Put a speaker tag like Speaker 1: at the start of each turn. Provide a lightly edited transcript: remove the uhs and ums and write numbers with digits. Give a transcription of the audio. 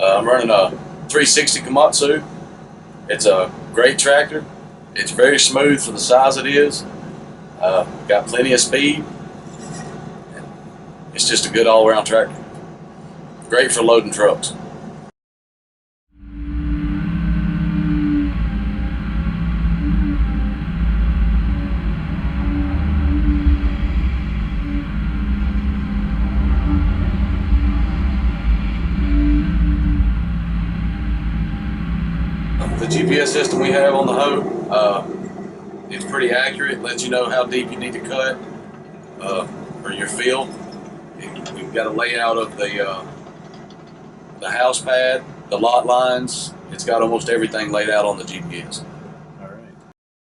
Speaker 1: I'm running a 360 Komatsu. It's a great tractor. It's very smooth for the size it is. Got plenty of speed. It's just a good all-around tractor. Great for loading trucks. The GPS system we have on the hoe, it's pretty accurate. Lets you know how deep you need to cut for your field. We've got a layout of the house pad, the lot lines. It's got almost everything laid out on the GPS.